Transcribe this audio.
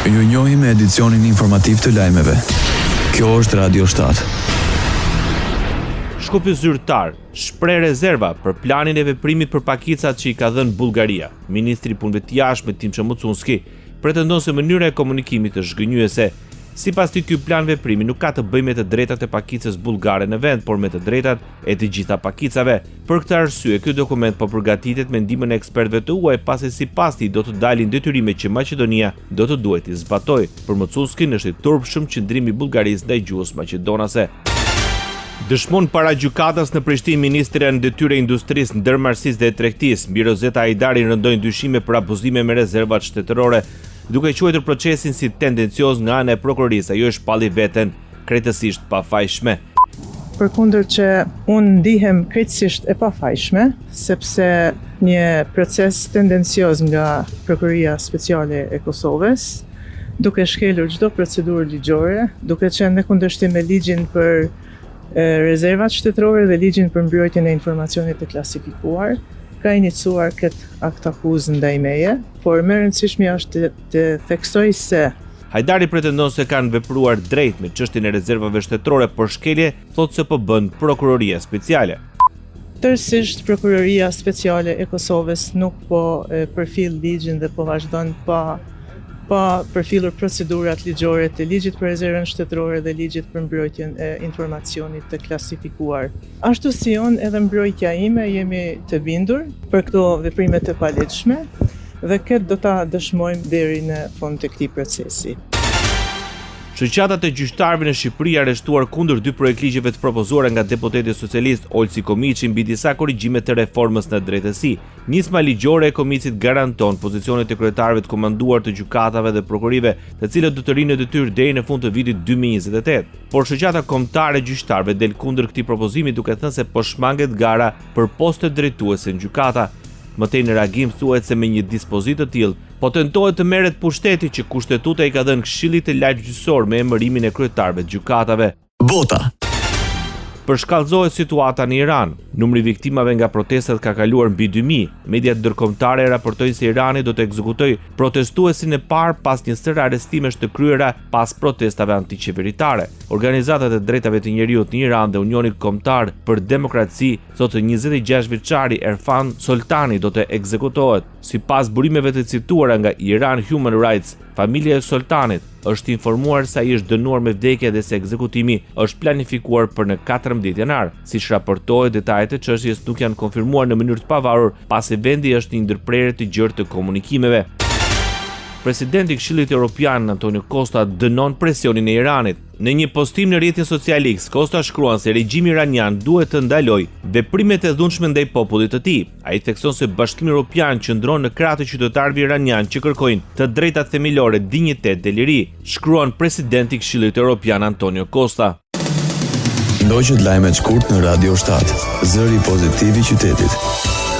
Ju njohim me edicionin informativ të lajmeve. Kjo është Radio 7. Shkupi zyrtar shpreh rezerva për planin e veprimit për pakicat që i ka dhënë Bullgaria. Ministri i Punëve të Jashtme Tim Çamucunski pretendon se mënyra e komunikimit është zgënjyese. Sipas tij, ky plan veprimi nuk ka të bëjë me të drejtat e pakicës bullgare në vend, por me të drejtat e të gjitha pakicave. Për këtë arsye, ky dokument po përgatitet me ndihmën e ekspertëve të huaj, pasi sipas tij do të dalin detyrimet që Maqedonia do të duhet të zbatojë. Për Mucunski është i turpshëm qëndrimi i Bullgarisë ndaj gjuhës maqedonase. Dëshmon para gjykatas në Prishtinë ministri në detyrë e industrisë, ndërmarrësisë dhe tregtisë, mbi Rozeta Hajdari rëndojnë dyshime për abuzime me rezervat shtetërore, duke quajtur procesin si tendencioz nga ana e prokurorisë. Ajo është palli veten krejtësisht pafajshme. Përkundër që unë ndihem krejtësisht e pafajshme, sepse një proces tendencioz nga Prokuroria Speciale e Kosovës, duke shkelur çdo procedurë ligjore, duke qenë në kundërshtim me ligjin për rezervat shtetërore dhe ligjin për mbrojtjen e informacionit të klasifikuar, ka iniciuar këtë akt akuzë ndaj meje, por më rëndësishme është të theksoj se Hajdari pretendon se kanë vepruar drejt me çështjen e rezervave shtetërore, por shkelje thotë se po bën Prokuroria Speciale. Tërësisht Prokuroria Speciale e Kosovës nuk po përfill ligjin dhe po vazhdon pa përfillur procedurat ligjore të ligjit për rezervën shtetërore dhe ligjit për mbrojtjen e informacionit të klasifikuar. Ashtu si unë, edhe mbrojtja ime jemi të bindur për këto veprime të paligjshme dhe këtë do ta dëshmojmë deri në fund të këtij procesi. Shoqatat e gjyqtarëve në Shqipëri arrestuar kundër 2 projektligjeve të propozuara nga deputeti socialist Olsi Komiçi mbi disa korrigjime të reformës në drejtësi. Nisma ligjore e Komicit garanton pozicionet e kryetarëve të komanduar të gjykatave dhe prokurorive, të cilët do të rinë në detyrë deri në fund të vitit 2028. Por shoqata kombëtare e gjyqtarëve del kundër këtij propozimi, duke thënë se po shmanget gara për poste drejtuese në gjykata. Mëtej në reagim thuhet se me një dispozitë të tillë po tentohet të merret pushteti që kushtetuta i ka dhënë Këshillit të Lartë Gjyqësor me emërimin e kryetarëve të gjykatave. Bota. Përshkallëzohet situata në Iran. Numri viktimave nga protestat ka kaluar mbi 2000. Mediat ndërkombëtare raportojnë se Irani do të ekzekutojë protestuesin e parë pas një sër arrestimesh të kryera pas protestave antiqeveritare. Organizatat e drejtave të njerëzit në Iran dhe Unioni Kombëtar për Demokraci thotë 26 vjeçari Erfan Soltani do të ekzekutohet. Sipas burimeve të cituara nga Iran Human Rights, familja e Soltanit është informuar se ai është dënuar me vdekje dhe se ekzekutimi është planifikuar për në 14 janar. Siç raportohet, detajet e çështjes nuk janë konfirmuar në mënyrë të pavarur, pasi vendi është në ndërprerje të gjerë të komunikimeve. Presidenti i Këshillit Evropian Antonio Costa dënon presionin e Iranit. Në një postim në rrjetin social X, Costa shkruan se regjimi iranian duhet të ndalojë veprimet e dhunshme ndaj popullit të tij. Ai thekson se Bashkimi Evropian qëndron në krah të qytetarëve iranian që kërkojnë të drejtat themelore, dinjitet dhe liri, shkruan presidenti i Këshillit Evropian Antonio Costa. Ndoqët lajmet shkurt në Radio 7, zëri pozitiv i qytetit.